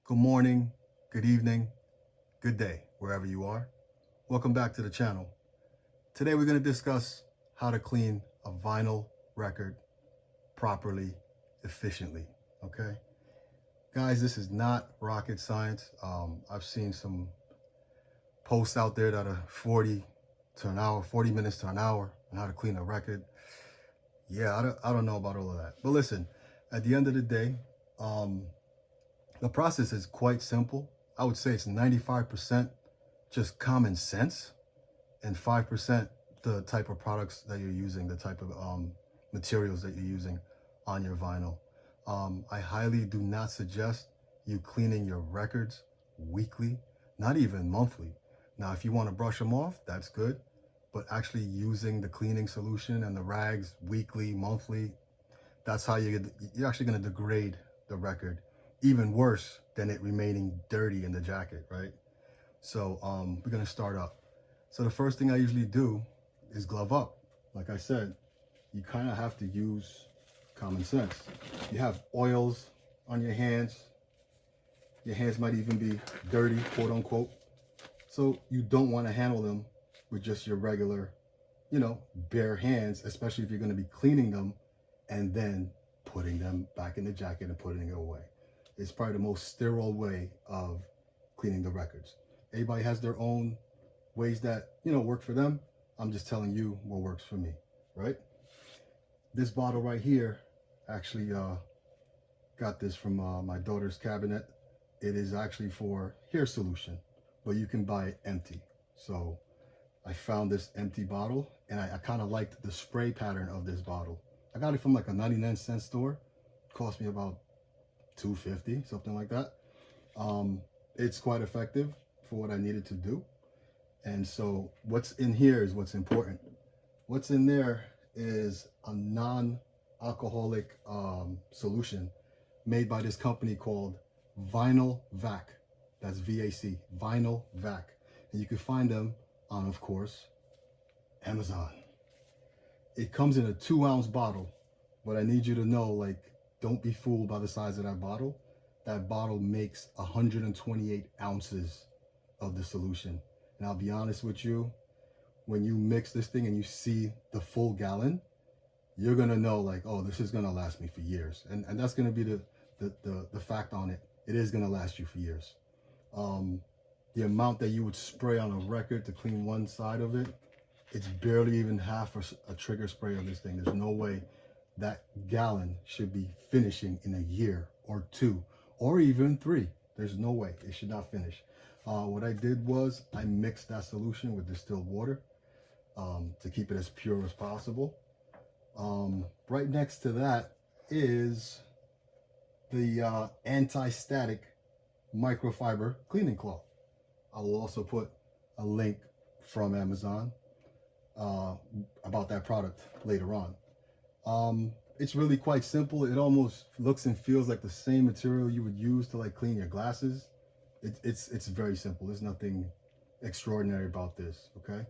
Good morning, good evening, good day, wherever you are. Welcome back to the channel. Today we're going to discuss how to clean a vinyl record properly, efficiently, okay? Guys, this is not rocket science. I've seen some posts out there that are 40 to an hour, 40 minutes to an hour on how to clean a record. Yeah, I don't know about all of that. But listen, at the end of the day, the process is quite simple. I would say it's 95% just common sense and 5% the type of products that you're using, the type of materials that you're using on your vinyl. I highly do not suggest you cleaning your records weekly, not even monthly. Now, if you want to brush them off, that's good. But actually using the cleaning solution and the rags weekly, monthly, that's how you're actually going to degrade the record even worse than it remaining dirty in the jacket, right? So we're going to start up. So the first thing I usually do is glove up. Like I said, you kind of have to use common sense. You have oils on your hands. Your hands might even be dirty, quote unquote. So you don't want to handle them with just your regular, bare hands, especially if you're going to be cleaning them and then putting them back in the jacket and putting it away. It's probably the most sterile way of cleaning the records. Everybody has their own ways that, work for them. I'm just telling you what works for me, right? This bottle right here, actually got this from my daughter's cabinet. It is actually for hair solution, but you can buy it empty. So I found this empty bottle and I kind of liked the spray pattern of this bottle. I got it from like a 99-cent store. It cost me about $2.50, something like that. It's quite effective for what I needed to do. And so what's in here is what's important. What's in there is a non-alcoholic solution made by this company called Vinyl Vac. That's VAC, Vinyl Vac. And you can find them on, of course, Amazon. It comes in a 2-ounce bottle, but I need you to know, like, don't be fooled by the size of that bottle. That bottle makes 128 ounces of the solution. And I'll be honest with you, when you mix this thing and you see the full gallon, you're gonna know like, oh, this is gonna last me for years. And that's gonna be the fact on it. It is gonna last you for years. The amount that you would spray on a record to clean one side of it, it's barely even half a trigger spray of this thing. There's no way that gallon should be finishing in a year or 2 or even 3. There's no way it should not finish. What I did was I mixed that solution with distilled water to keep it as pure as possible. Right next to that is the anti-static microfiber cleaning cloth. I will also put a link from Amazon about that product later on. It's really quite simple. It almost looks and feels like the same material you would use to like clean your glasses. It's very simple. There's nothing extraordinary about this, okay?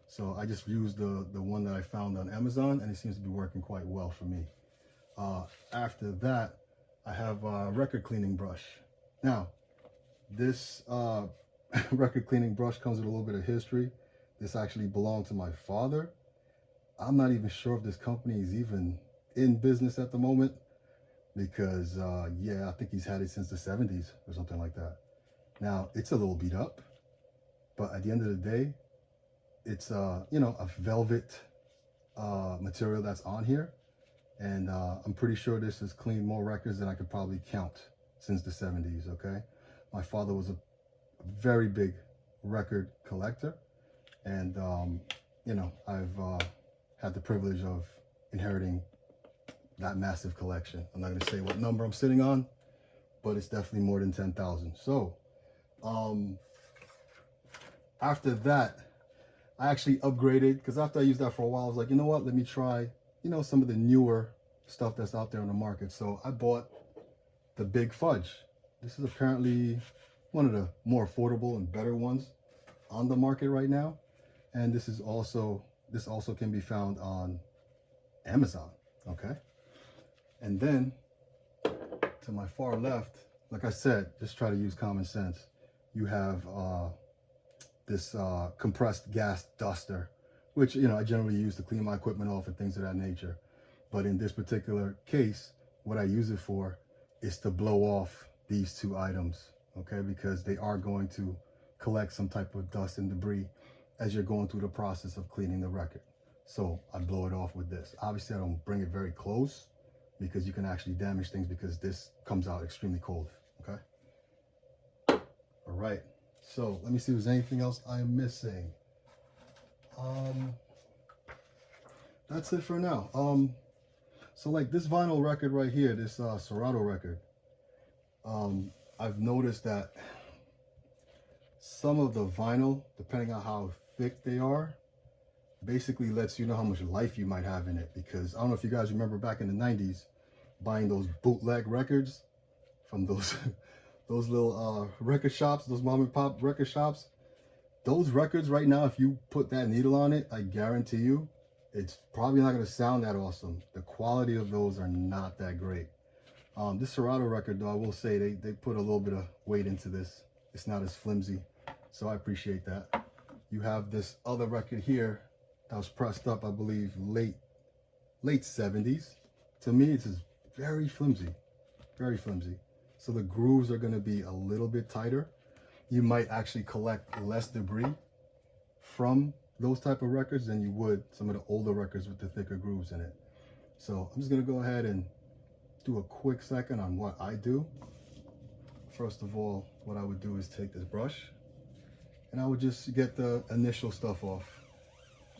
So I just used the one that I found on Amazon and it seems to be working quite well for me. After that, I have a record cleaning brush. Now, this record cleaning brush comes with a little bit of history. This actually belonged to my father. I'm not even sure if this company is even in business at the moment because, yeah, I think he's had it since the 70s or something like that. Now, it's a little beat up, but at the end of the day, it's, a velvet material that's on here. And I'm pretty sure this has cleaned more records than I could probably count since the 70s, okay? My father was a very big record collector. And, I've had the privilege of inheriting that massive collection. I'm not going to say what number I'm sitting on, but it's definitely more than 10,000. So, after that, I actually upgraded because after I used that for a while, I was like, you know what, let me try, some of the newer stuff that's out there on the market. So I bought the Big Fudge. This is apparently one of the more affordable and better ones on the market right now. And this also can be found on Amazon, okay? And then to my far left, like I said, just try to use common sense. You have this compressed gas duster, which, you know, I generally use to clean my equipment off and things of that nature. But in this particular case, what I use it for is to blow off these two items, okay? Because they are going to collect some type of dust and debris as you're going through the process of cleaning the record. So I blow it off with this. Obviously, I don't bring it very close because you can actually damage things because this comes out extremely cold, okay? All right, so let me see if there's anything else I'm missing. That's it for now. So like this vinyl record right here, this Serato record, I've noticed that some of the vinyl, depending on how thick they are, basically lets you know how much life you might have in it. Because I don't know if you guys remember back in the 90s buying those bootleg records from those those little record shops, those mom and pop record shops. Those records right now, if you put that needle on it, I guarantee you it's probably not going to sound that awesome. The quality of those are not that great. This Serato record, though, I will say they put a little bit of weight into this. It's not as flimsy, so I appreciate that. You have this other record here that was pressed up, I believe, late 70s. To me, it's just very flimsy, very flimsy. So the grooves are going to be a little bit tighter. You might actually collect less debris from those type of records than you would some of the older records with the thicker grooves in it. So I'm just going to go ahead and do a quick second on what I do. First of all, what I would do is take this brush and I would just get the initial stuff off.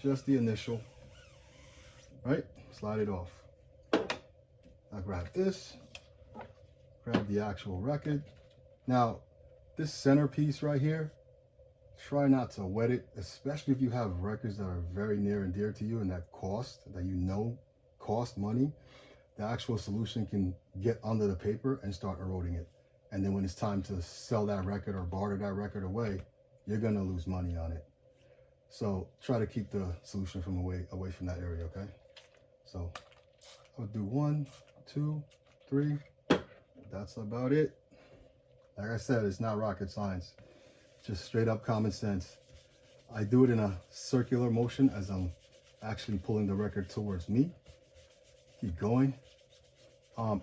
Just the initial, right? Slide it off. I grab this, grab the actual record. Now, this centerpiece right here, try not to wet it, especially if you have records that are very near and dear to you and that you know cost money. The actual solution can get under the paper and start eroding it. And then when it's time to sell that record or barter that record away, you're gonna lose money on it. So try to keep the solution from away from that area, okay? So I'll do 1, 2, 3. That's about it. Like I said, it's not rocket science. Just straight up common sense. I do it in a circular motion as I'm actually pulling the record towards me. Keep going.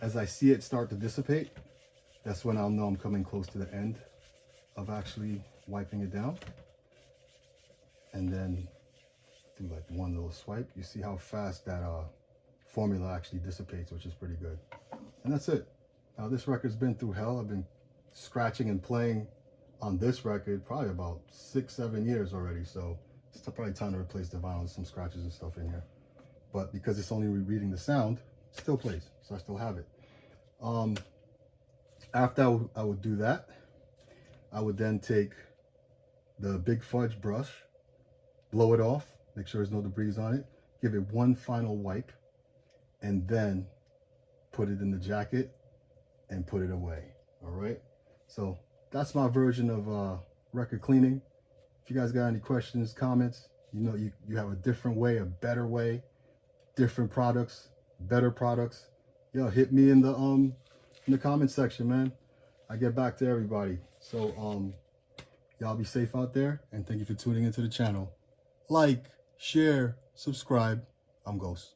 As I see it start to dissipate, that's when I'll know I'm coming close to the end of actually wiping it down. And then do like one little swipe. You see how fast that formula actually dissipates, which is pretty good. And that's it. Now this record's been through hell. I've been scratching and playing on this record probably about 6-7 years already. So it's probably time to replace the vinyl with some scratches and stuff in here. But because it's only reading the sound, it still plays. So I still have it. After I would do that, I would then take the Big Fudge brush, blow it off, make sure there's no debris on it, give it one final wipe, and then put it in the jacket and put it away. All right. So that's my version of record cleaning. If you guys got any questions, comments, you know, you have a different way, a better way, different products, better products, yo, hit me in the comment section, man. I get back to everybody. So y'all be safe out there, and thank you for tuning into the channel. Like, share, subscribe. I'm Ghost.